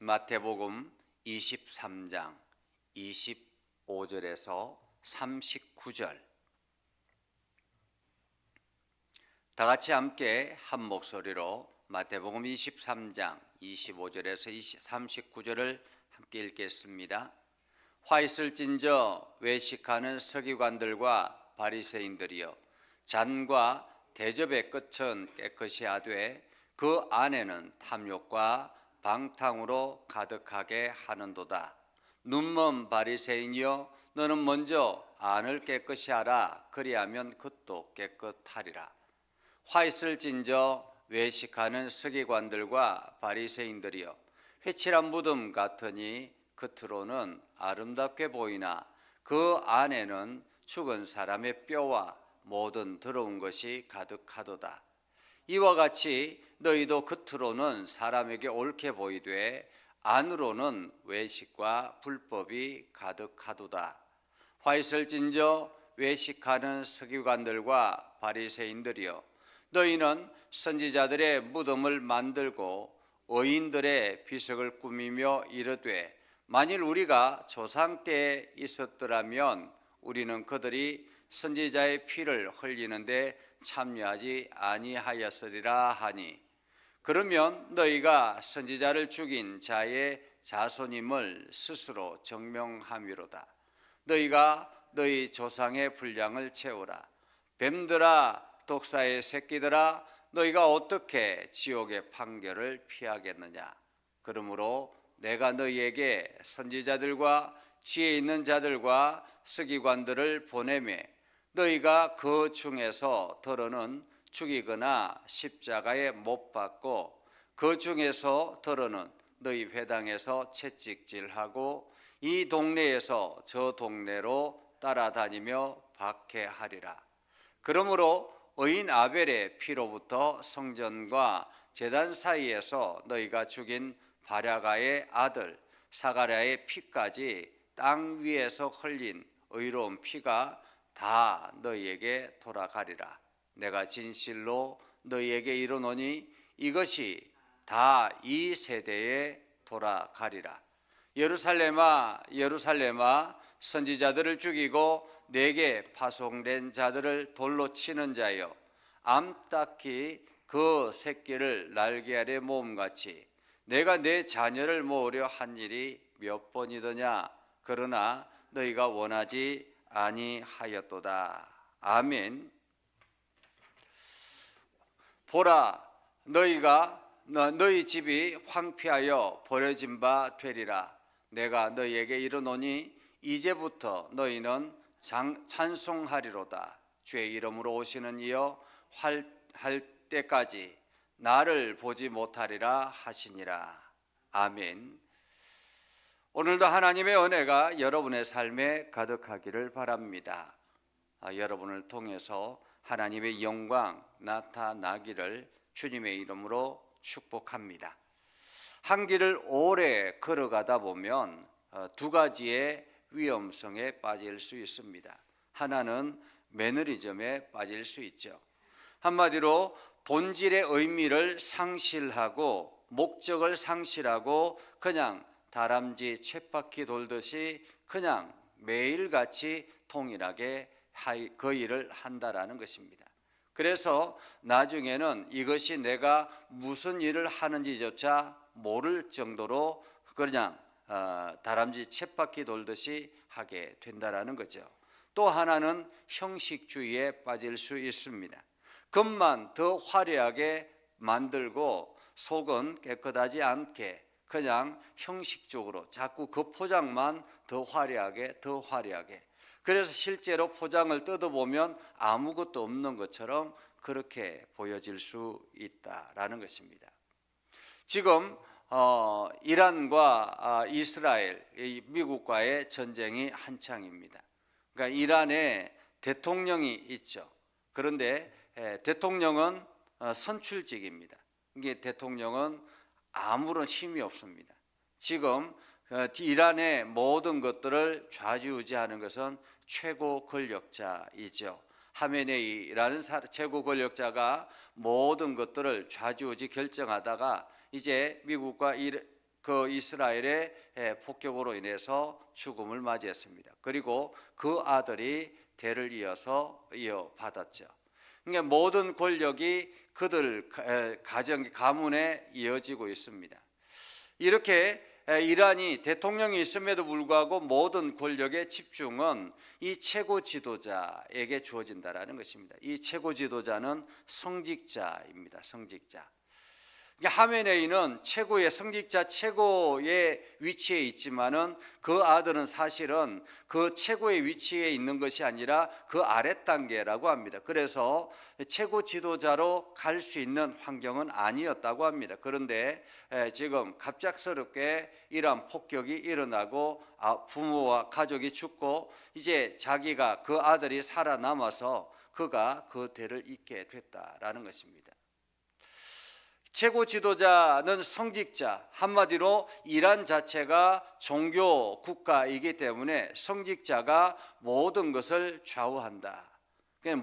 마태복음 23장 25절에서 39절 다 같이 함께 한 목소리로 마태복음 23장 25절에서 39절을 함께 읽겠습니다. 화 있을진저 외식하는 서기관들과 바리새인들이여, 잔과 대접의 끝은 깨끗이 하되 그 안에는 탐욕과 방탕으로 가득하게 하는도다. 눈먼 바리새인이여, 너는 먼저 안을 깨끗이 하라. 그리하면 겉도 깨끗하리라. 화 있을진저 외식하는 서기관들과 바리새인들이여, 회칠한 무덤 같으니 겉으로는 아름답게 보이나 그 안에는 죽은 사람의 뼈와 모든 더러운 것이 가득하도다. 이와 같이 너희도 겉으로는 사람에게 옳게 보이되 안으로는 외식과 불법이 가득하도다. 화 있을진저 외식하는 서기관들과 바리새인들이여, 너희는 선지자들의 무덤을 만들고 의인들의 비석을 꾸미며 이르되, 만일 우리가 조상 때에 있었더라면 우리는 그들이 선지자의 피를 흘리는데 참여하지 아니하였으리라 하니, 그러면 너희가 선지자를 죽인 자의 자손임을 스스로 증명함이로다. 너희가 너희 조상의 분량을 채우라. 뱀들아, 독사의 새끼들아, 너희가 어떻게 지옥의 판결을 피하겠느냐. 그러므로 내가 너희에게 선지자들과 지혜 있는 자들과 서기관들을 보내매 너희가 그 중에서 더러는 죽이거나 십자가에 못 박고 그 중에서 더러는 너희 회당에서 채찍질하고 이 동네에서 저 동네로 따라다니며 박해하리라. 그러므로 의인 아벨의 피로부터 성전과 제단 사이에서 너희가 죽인 바랴가의 아들 사가랴의 피까지 땅 위에서 흘린 의로운 피가 다 너희에게 돌아가리라. 내가 진실로 너희에게 이르노니 이것이 다 이 세대에 돌아가리라. 예루살렘아, 예루살렘아, 선지자들을 죽이고 내게 파송된 자들을 돌로 치는 자여, 암탉이 그 새끼를 날개 아래 모음같이 내가 내 자녀를 모으려 한 일이 몇 번이더냐. 그러나 너희가 원하지 아니하였도다. 아멘. 보라, 너희 집이 황폐하여 버려진 바 되리라. 내가 너희에게 이르노니 이제부터 너희는 찬송하리로다. 주의 이름으로 오시는 이여 할 때까지 나를 보지 못하리라 하시니라. 아멘. 오늘도 하나님의 은혜가 여러분의 삶에 가득하기를 바랍니다. 여러분을 통해서 하나님의 영광 나타나기를 주님의 이름으로 축복합니다. 한 길을 오래 걸어가다 보면 두 가지의 위험성에 빠질 수 있습니다. 하나는 매너리즘에 빠질 수 있죠. 한마디로 본질의 의미를 상실하고 목적을 상실하고 그냥 다람쥐 쳇바퀴 돌듯이 그냥 매일같이 동일하게 그 일을 한다라는 것입니다. 그래서 나중에는 이것이 내가 무슨 일을 하는지조차 모를 정도로 그냥 다람쥐 쳇바퀴 돌듯이 하게 된다라는 거죠. 또 하나는 형식주의에 빠질 수 있습니다. 겉만 더 화려하게 만들고 속은 깨끗하지 않게 그냥 형식적으로 자꾸 그 포장만 더 화려하게. 그래서 실제로 포장을 뜯어보면 아무것도 없는 것처럼 그렇게 보여질 수 있다라는 것입니다. 지금 이란과 이스라엘, 미국과의 전쟁이 한창입니다. 그러니까 이란에 대통령이 있죠. 그런데 대통령은 선출직입니다. 이게 대통령은 아무런 힘이 없습니다. 지금 이란의 모든 것들을 좌지우지하는 것은 최고 권력자이죠. 하메네이라는 최고 권력자가 모든 것들을 좌지우지 결정하다가 이제 미국과 그 이스라엘의 폭격으로 인해서 죽음을 맞이했습니다. 그리고 그 아들이 대를 이어받았죠. 그러니까 모든 권력이 그들 가문에 이어지고 있습니다. 이렇게 이란이 대통령이 있음에도 불구하고 모든 권력의 집중은 이 최고 지도자에게 주어진다라는 것입니다. 이 최고 지도자는 성직자입니다. 성직자. 하메네이는 최고의 성직자, 최고의 위치에 있지만은 그 아들은 사실은 그 최고의 위치에 있는 것이 아니라 그 아래 단계라고 합니다. 그래서 최고 지도자로 갈 수 있는 환경은 아니었다고 합니다. 그런데 지금 갑작스럽게 이러한 폭격이 일어나고 부모와 가족이 죽고 이제 자기가 그 아들이 살아남아서 그가 그 대를 잇게 됐다라는 것입니다. 최고 지도자는 성직자, 한마디로 이란 자체가 종교 국가이기 때문에 성직자가 모든 것을 좌우한다.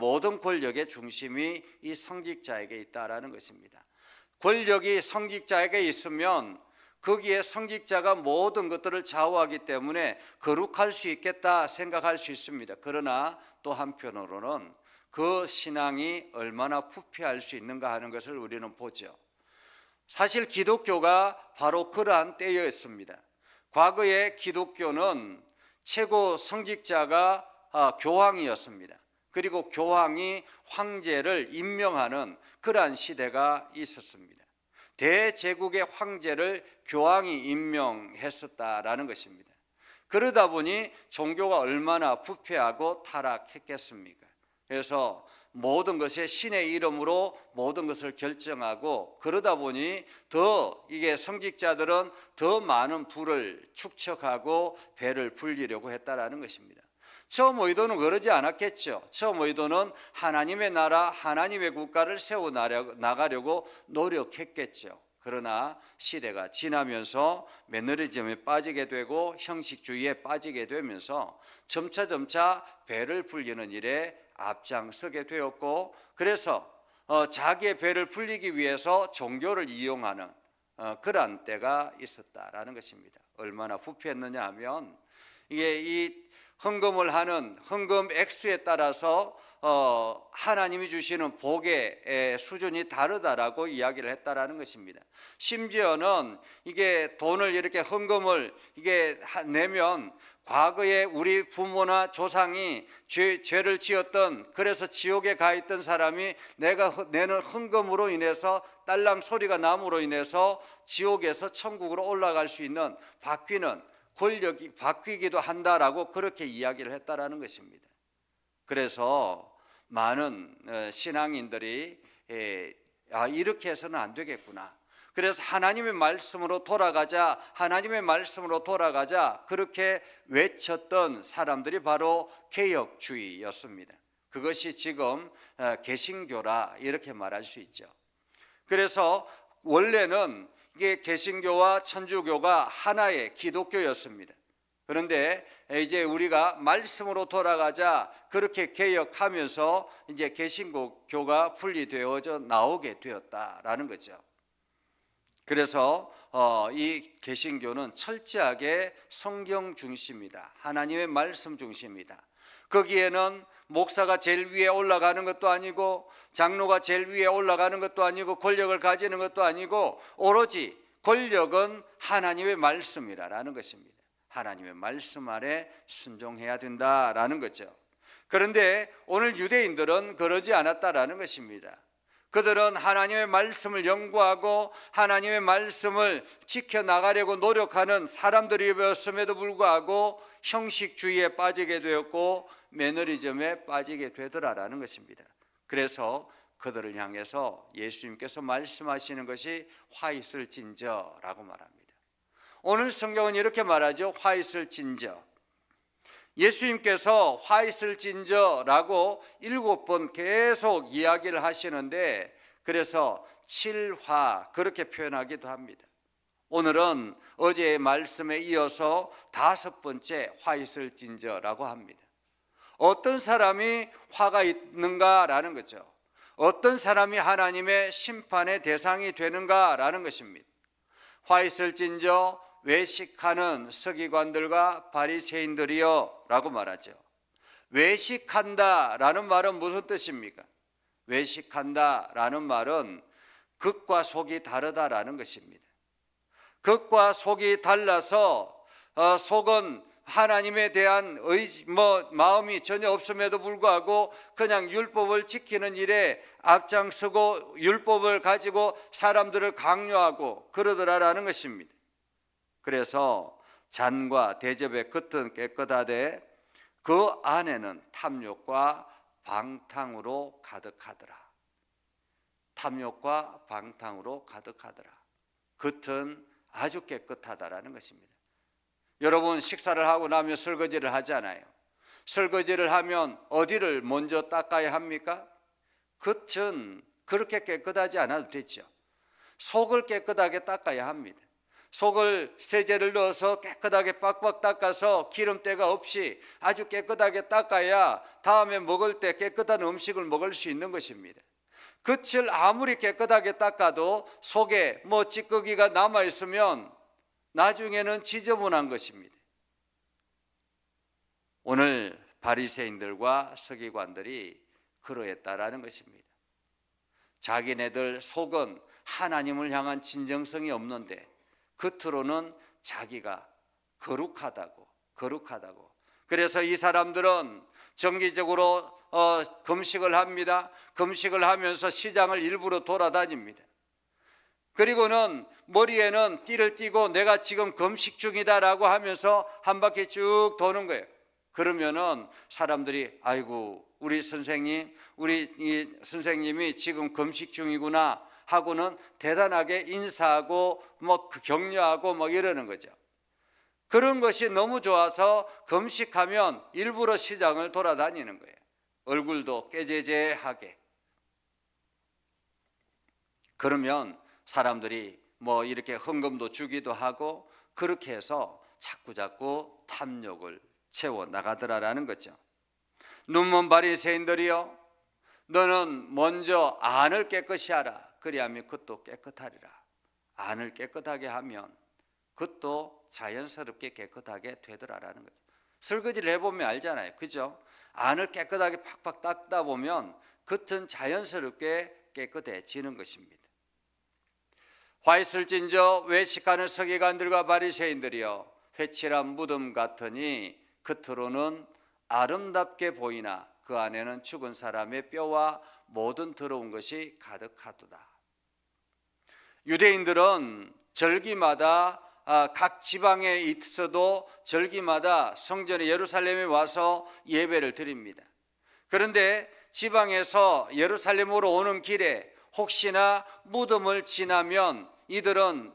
모든 권력의 중심이 이 성직자에게 있다라는 것입니다. 권력이 성직자에게 있으면 거기에 성직자가 모든 것들을 좌우하기 때문에 거룩할 수 있겠다 생각할 수 있습니다. 그러나 또 한편으로는 그 신앙이 얼마나 부패할 수 있는가 하는 것을 우리는 보죠. 사실 기독교가 바로 그러한 때였습니다. 과거의 기독교는 최고 성직자가 교황이었습니다. 그리고 교황이 황제를 임명하는 그러한 시대가 있었습니다. 대제국의 황제를 교황이 임명했었다라는 것입니다. 그러다 보니 종교가 얼마나 부패하고 타락했겠습니까? 그래서 모든 것에 신의 이름으로 모든 것을 결정하고 그러다 보니 더 이게 성직자들은 더 많은 부를 축적하고 배를 불리려고 했다라는 것입니다. 처음 의도는 그러지 않았겠죠. 처음 의도는 하나님의 나라, 하나님의 국가를 세워 나가려고 노력했겠죠. 그러나 시대가 지나면서 매너리즘에 빠지게 되고 형식주의에 빠지게 되면서 점차 배를 불리는 일에 앞장서게 되었고, 그래서 자기의 배를 불리기 위해서 종교를 이용하는 그러한 때가 있었다라는 것입니다. 얼마나 부패했느냐 하면 이게 이 헌금을 하는 헌금 액수에 따라서 하나님이 주시는 복의 수준이 다르다라고 이야기를 했다라는 것입니다. 심지어는 이게 돈을 이렇게 헌금을 이게 내면 과거에 우리 부모나 조상이 죄를 지었던, 그래서 지옥에 가 있던 사람이 내가 내는 헌금으로 인해서 딸랑 소리가 남으로 인해서 지옥에서 천국으로 올라갈 수 있는 바뀌는 권력이 바뀌기도 한다라고 그렇게 이야기를 했다라는 것입니다. 그래서 많은 신앙인들이 이렇게 해서는 안 되겠구나. 그래서 하나님의 말씀으로 돌아가자, 하나님의 말씀으로 돌아가자 그렇게 외쳤던 사람들이 바로 개혁주의였습니다. 그것이 지금 개신교라 이렇게 말할 수 있죠. 그래서 원래는 이게 개신교와 천주교가 하나의 기독교였습니다. 그런데 이제 우리가 말씀으로 돌아가자 그렇게 개혁하면서 이제 개신교가 분리되어져 나오게 되었다라는 거죠. 그래서 이 개신교는 철저하게 성경 중심이다. 하나님의 말씀 중심이다. 거기에는 목사가 제일 위에 올라가는 것도 아니고 장로가 제일 위에 올라가는 것도 아니고 권력을 가지는 것도 아니고 오로지 권력은 하나님의 말씀이라는 것입니다. 하나님의 말씀 아래 순종해야 된다라는 거죠. 그런데 오늘 유대인들은 그러지 않았다라는 것입니다. 그들은 하나님의 말씀을 연구하고 하나님의 말씀을 지켜나가려고 노력하는 사람들이었음에도 불구하고 형식주의에 빠지게 되었고 매너리즘에 빠지게 되더라라는 것입니다. 그래서 그들을 향해서 예수님께서 말씀하시는 것이 화 있을진저라고 말합니다. 오늘 성경은 이렇게 말하죠. 화 있을진저. 예수님께서 화 있을진저라고 7번 계속 이야기를 하시는데 그래서 7화 그렇게 표현하기도 합니다. 오늘은 어제의 말씀에 이어서 5번째 화 있을진저라고 합니다. 어떤 사람이 화가 있는가라는 거죠. 어떤 사람이 하나님의 심판의 대상이 되는가라는 것입니다. 화 있을진저 외식하는 서기관들과 바리새인들이여 라고 말하죠. 외식한다라는 말은 무슨 뜻입니까? 외식한다라는 말은 겉과 속이 다르다라는 것입니다. 겉과 속이 달라서 속은 하나님에 대한 마음이 전혀 없음에도 불구하고 그냥 율법을 지키는 일에 앞장서고 율법을 가지고 사람들을 강요하고 그러더라라는 것입니다. 그래서 잔과 대접의 겉은 깨끗하되 그 안에는 탐욕과 방탕으로 가득하더라. 탐욕과 방탕으로 가득하더라. 겉은 아주 깨끗하다라는 것입니다. 여러분, 식사를 하고 나면 설거지를 하잖아요. 설거지를 하면 어디를 먼저 닦아야 합니까? 겉은 그렇게 깨끗하지 않아도 되죠. 속을 깨끗하게 닦아야 합니다. 속을 세제를 넣어서 깨끗하게 빡빡 닦아서 기름때가 없이 아주 깨끗하게 닦아야 다음에 먹을 때 깨끗한 음식을 먹을 수 있는 것입니다. 겉을 아무리 깨끗하게 닦아도 속에 찌꺼기가 남아있으면 나중에는 지저분한 것입니다. 오늘 바리새인들과 서기관들이 그러했다라는 것입니다. 자기네들 속은 하나님을 향한 진정성이 없는데 겉으로는 자기가 거룩하다고. 그래서 이 사람들은 정기적으로 금식을 합니다. 금식을 하면서 시장을 일부러 돌아다닙니다. 그리고는 머리에는 띠를 띠고 내가 지금 금식 중이다라고 하면서 한 바퀴 쭉 도는 거예요. 그러면은 사람들이 아이고 우리 선생님, 우리 이 선생님이 지금 금식 중이구나 하고는 대단하게 인사하고 격려하고 이러는 거죠. 그런 것이 너무 좋아서 금식하면 일부러 시장을 돌아다니는 거예요. 얼굴도 깨재재하게. 그러면 사람들이 이렇게 헌금도 주기도 하고 그렇게 해서 자꾸자꾸 탐욕을 채워 나가더라라는 거죠. 눈먼 바리새인들이여, 너는 먼저 안을 깨끗이 하라. 그리하면 겉도 깨끗하리라. 안을 깨끗하게 하면 겉도 자연스럽게 깨끗하게 되더라라는 거죠. 설거지를 해보면 알잖아요. 그죠? 안을 깨끗하게 팍팍 닦다 보면 겉은 자연스럽게 깨끗해지는 것입니다. 화 있을진저 외식하는 서기관들과 바리새인들이여, 회칠한 무덤 같으니 겉으로는 아름답게 보이나 그 안에는 죽은 사람의 뼈와 모든 더러운 것이 가득하도다. 유대인들은 절기마다 각 지방에 있어도 절기마다 성전에 예루살렘에 와서 예배를 드립니다. 그런데 지방에서 예루살렘으로 오는 길에 혹시나 무덤을 지나면 이들은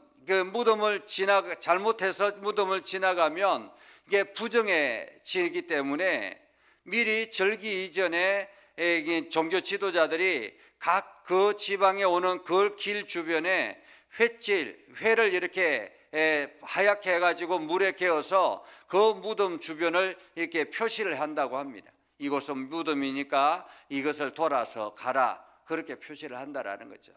잘못해서 무덤을 지나가면 이게 부정해지기 때문에 미리 절기 이전에 종교 지도자들이 각 그 지방에 오는 그 길 주변에 회를 이렇게 하얗게 해가지고 물에 개어서 그 무덤 주변을 이렇게 표시를 한다고 합니다. 이곳은 무덤이니까 이것을 돌아서 가라, 그렇게 표시를 한다라는 거죠.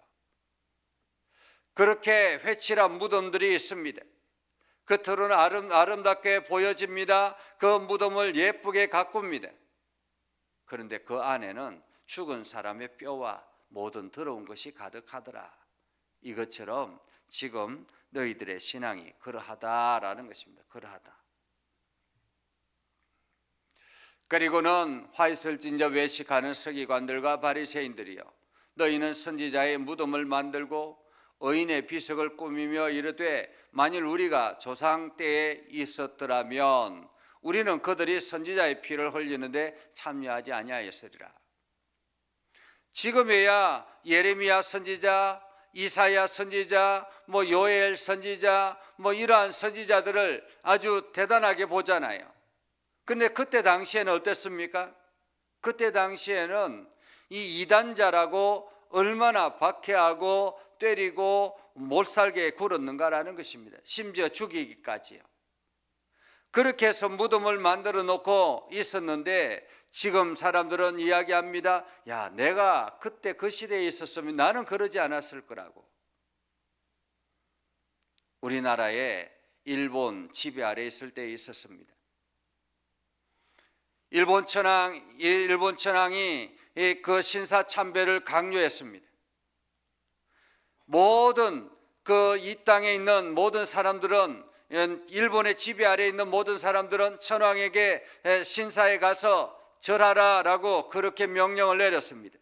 그렇게 회칠한 무덤들이 있습니다. 겉으로는 아름답게 보여집니다. 그 무덤을 예쁘게 가꿉니다. 그런데 그 안에는 죽은 사람의 뼈와 모든 더러운 것이 가득하더라. 이것처럼 지금 너희들의 신앙이 그러하다라는 것입니다. 그러하다. 그리고는 화 있을진저 외식하는 서기관들과 바리새인들이여, 너희는 선지자의 무덤을 만들고 의인의 비석을 꾸미며 이르되 만일 우리가 조상 때에 있었더라면 우리는 그들이 선지자의 피를 흘리는데 참여하지 아니하였으리라. 지금에야 예레미야 선지자, 이사야 선지자, 요엘 선지자, 이러한 선지자들을 아주 대단하게 보잖아요. 근데 그때 당시에는 어땠습니까? 그때 당시에는 이 이단자라고 얼마나 박해하고 때리고 못살게 굴었는가라는 것입니다. 심지어 죽이기까지요. 그렇게 해서 무덤을 만들어 놓고 있었는데 지금 사람들은 이야기합니다. 야, 내가 그때 그 시대에 있었으면 나는 그러지 않았을 거라고. 우리나라에 일본 지배 아래 있을 때에 있었습니다. 일본 천황이 그 신사 참배를 강요했습니다. 모든 이 땅에 있는 모든 사람들은, 일본의 지배 아래에 있는 모든 사람들은 천황에게 신사에 가서 절하라라고 그렇게 명령을 내렸습니다.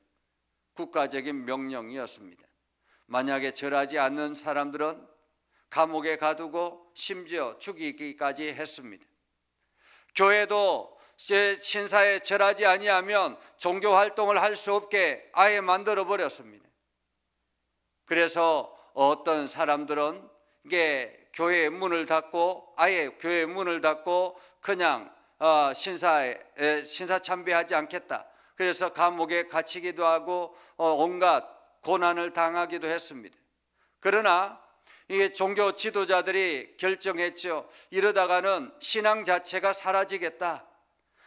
국가적인 명령이었습니다. 만약에 절하지 않는 사람들은 감옥에 가두고 심지어 죽이기까지 했습니다. 교회도 신사에 절하지 아니하면 종교 활동을 할 수 없게 아예 만들어 버렸습니다. 그래서 어떤 사람들은 이게 교회의 문을 닫고, 아예 교회의 문을 닫고 그냥 신사 참배하지 않겠다. 그래서 감옥에 갇히기도 하고 온갖 고난을 당하기도 했습니다. 그러나 이게 종교 지도자들이 결정했죠. 이러다가는 신앙 자체가 사라지겠다.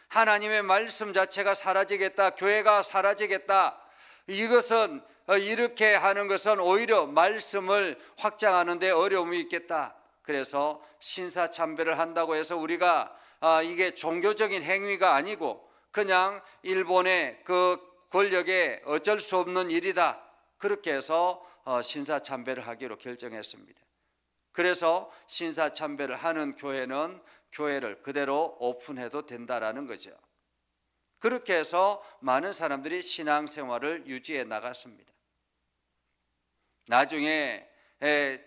하나님의 말씀 자체가 사라지겠다. 교회가 사라지겠다. 이것은 이렇게 하는 것은 오히려 말씀을 확장하는 데 어려움이 있겠다. 그래서 신사 참배를 한다고 해서 우리가 이게 종교적인 행위가 아니고 그냥 일본의 그 권력에 어쩔 수 없는 일이다. 그렇게 해서 신사 참배를 하기로 결정했습니다. 그래서 신사 참배를 하는 교회는 교회를 그대로 오픈해도 된다라는 거죠. 그렇게 해서 많은 사람들이 신앙생활을 유지해 나갔습니다. 나중에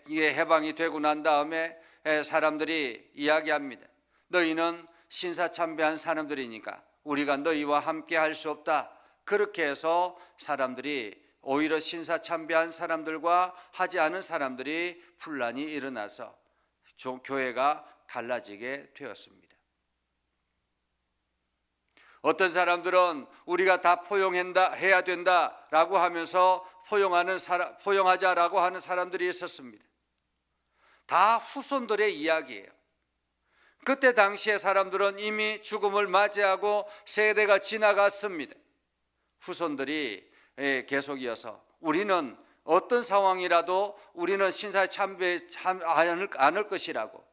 이게 해방이 되고 난 다음에 사람들이 이야기합니다. 너희는 신사 참배한 사람들이니까 우리가 너희와 함께 할 수 없다. 그렇게 해서 사람들이 오히려 신사 참배한 사람들과 하지 않은 사람들이 분란이 일어나서 교회가 갈라지게 되었습니다. 어떤 사람들은 우리가 다 포용해야 된다라고 하면서 포용하자라고 하는 사람들이 있었습니다. 다 후손들의 이야기예요. 그때 당시의 사람들은 이미 죽음을 맞이하고 세대가 지나갔습니다. 후손들이 계속 이어서 우리는 어떤 상황이라도 우리는 신사에 참배하지 않을 것이라고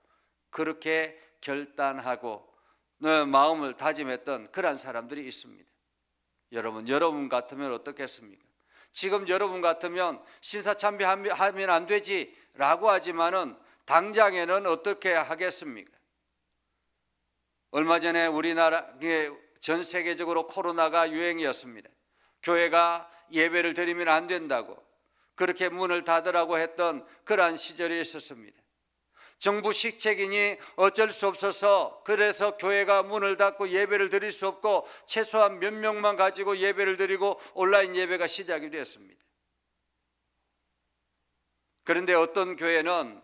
그렇게 결단하고 마음을 다짐했던 그런 사람들이 있습니다. 여러분 같으면 어떻겠습니까? 지금 여러분 같으면 신사 참배하면 안 되지라고 하지만은 당장에는 어떻게 하겠습니까? 얼마 전에 우리나라 전 세계적으로 코로나가 유행이었습니다. 교회가 예배를 드리면 안 된다고 그렇게 문을 닫으라고 했던 그러한 시절이 있었습니다. 정부 식책인이 어쩔 수 없어서 그래서 교회가 문을 닫고 예배를 드릴 수 없고 최소한 몇 명만 가지고 예배를 드리고 온라인 예배가 시작이 되었습니다. 그런데 어떤 교회는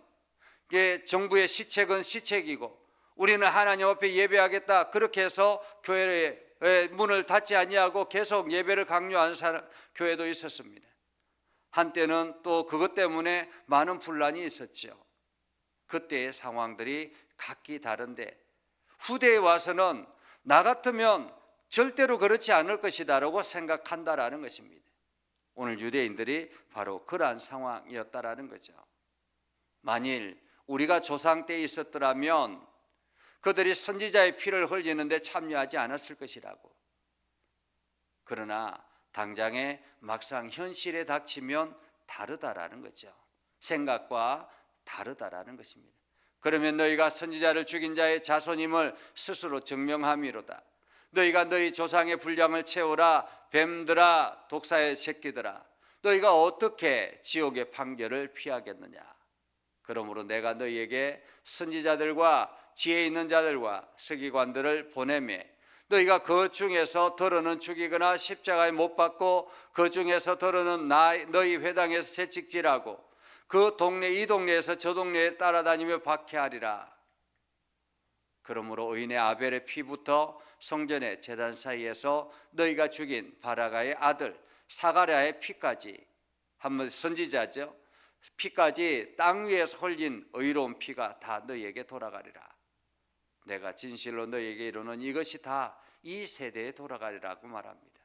정부의 시책은 시책이고 우리는 하나님 앞에 예배하겠다 그렇게 해서 교회의 문을 닫지 아니하고 계속 예배를 강요하는 교회도 있었습니다. 한때는 또 그것 때문에 많은 분란이 있었죠. 그때의 상황들이 각기 다른데 후대에 와서는 나 같으면 절대로 그렇지 않을 것이다라고 생각한다라는 것입니다. 오늘 유대인들이 바로 그러한 상황이었다라는 거죠. 만일 우리가 조상 때에 있었더라면 그들이 선지자의 피를 흘리는데 참여하지 않았을 것이라고. 그러나 당장에 막상 현실에 닥치면 다르다라는 거죠. 생각과 다르다라는 것입니다. 그러면 너희가 선지자를 죽인 자의 자손임을 스스로 증명함이로다. 너희가 너희 조상의 분량을 채우라. 뱀들아 독사의 새끼들아 너희가 어떻게 지옥의 판결을 피하겠느냐. 그러므로 내가 너희에게 선지자들과 지혜 있는 자들과 서기관들을 보내매 너희가 그 중에서 더러는 죽이거나 십자가에 못 박고 그 중에서 더러는 너희 회당에서 채찍질하고 그 동네 이 동네에서 저 동네에 따라다니며 박해하리라. 그러므로 의인의 아벨의 피부터 성전의 제단 사이에서 너희가 죽인 바라가의 아들 사가랴의 피까지, 한번 선지자죠, 피까지 땅 위에서 흘린 의로운 피가 다 너희에게 돌아가리라. 내가 진실로 너희에게 이르는 이것이 다 이 세대에 돌아가리라고 말합니다.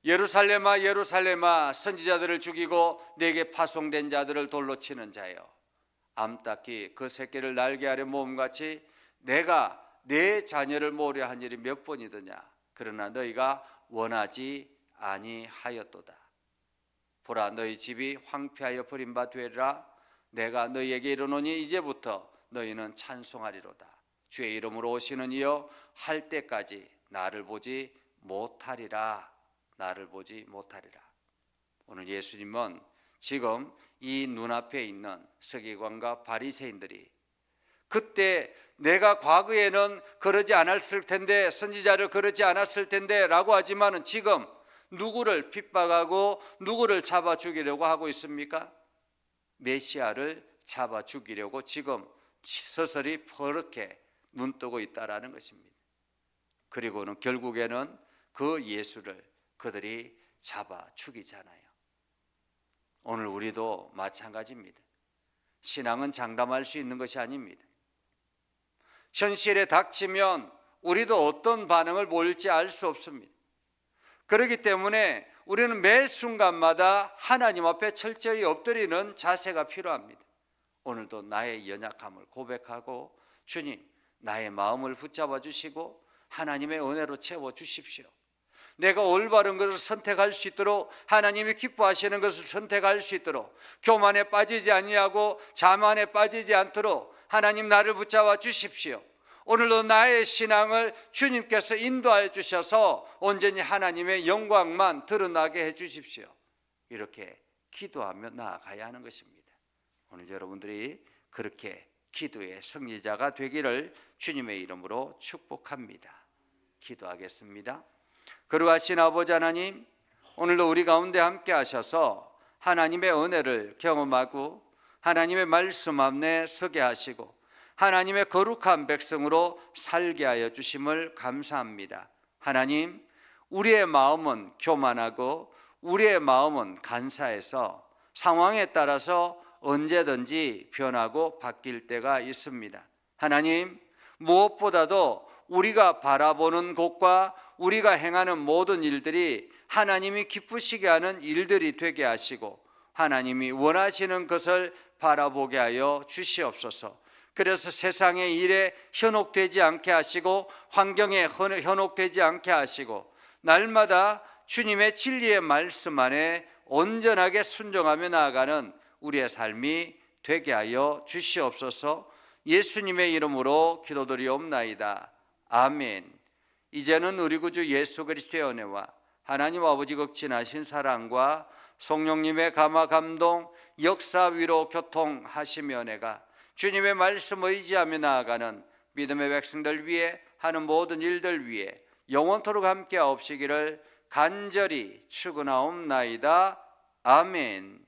예루살렘아 예루살렘아 선지자들을 죽이고 내게 파송된 자들을 돌로 치는 자여, 암탉이 그 새끼를 날개 아래 모음같이 내가 내 자녀를 모으려 한 일이 몇 번이더냐. 그러나 너희가 원하지 아니하였도다. 보라, 너희 집이 황폐하여 버림바 되리라. 내가 너희에게 이르노니 이제부터 너희는 찬송하리로다. 주의 이름으로 오시는 이여 할 때까지 나를 보지 못하리라. 나를 보지 못하리라. 오늘 예수님은 지금 이 눈앞에 있는 서기관과 바리새인들이 그때 내가 과거에는 그러지 않았을 텐데, 선지자를 그러지 않았을 텐데 라고 하지만은 지금 누구를 핍박하고 누구를 잡아 죽이려고 하고 있습니까? 메시아를 잡아 죽이려고 지금 서서히 퍼렇게 눈뜨고 있다라는 것입니다. 그리고는 결국에는 그 예수를 그들이 잡아 죽이잖아요. 오늘 우리도 마찬가지입니다. 신앙은 장담할 수 있는 것이 아닙니다. 현실에 닥치면 우리도 어떤 반응을 보일지 알 수 없습니다. 그렇기 때문에 우리는 매 순간마다 하나님 앞에 철저히 엎드리는 자세가 필요합니다. 오늘도 나의 연약함을 고백하고 주님, 나의 마음을 붙잡아 주시고 하나님의 은혜로 채워 주십시오. 내가 올바른 것을 선택할 수 있도록, 하나님이 기뻐하시는 것을 선택할 수 있도록, 교만에 빠지지 아니하고 자만에 빠지지 않도록 하나님 나를 붙잡아 주십시오. 오늘도 나의 신앙을 주님께서 인도하여 주셔서 온전히 하나님의 영광만 드러나게 해 주십시오. 이렇게 기도하며 나아가야 하는 것입니다. 오늘 여러분들이 그렇게 기도의 승리자가 되기를 주님의 이름으로 축복합니다. 기도하겠습니다. 거룩하신 아버지 하나님, 오늘도 우리 가운데 함께 하셔서 하나님의 은혜를 경험하고 하나님의 말씀 앞에 서게 하시고 하나님의 거룩한 백성으로 살게 하여 주심을 감사합니다. 하나님, 우리의 마음은 교만하고 우리의 마음은 간사해서 상황에 따라서 언제든지 변하고 바뀔 때가 있습니다. 하나님, 무엇보다도 우리가 바라보는 곳과 우리가 행하는 모든 일들이 하나님이 기쁘시게 하는 일들이 되게 하시고 하나님이 원하시는 것을 바라보게 하여 주시옵소서. 그래서 세상의 일에 현혹되지 않게 하시고 환경에 현혹되지 않게 하시고 날마다 주님의 진리의 말씀 안에 온전하게 순종하며 나아가는 우리의 삶이 되게 하여 주시옵소서. 예수님의 이름으로 기도드리옵나이다. 아멘. 이제는 우리 구주 예수 그리스도의 은혜와 하나님 아버지 극진하신 사랑과 성령님의 감화 감동 역사 위로 교통하시며 은혜가 주님의 말씀 의지하며 나아가는 믿음의 백성들 위해 하는 모든 일들 위해 영원토록 함께 하옵시기를 간절히 축원하옵나이다. 아멘.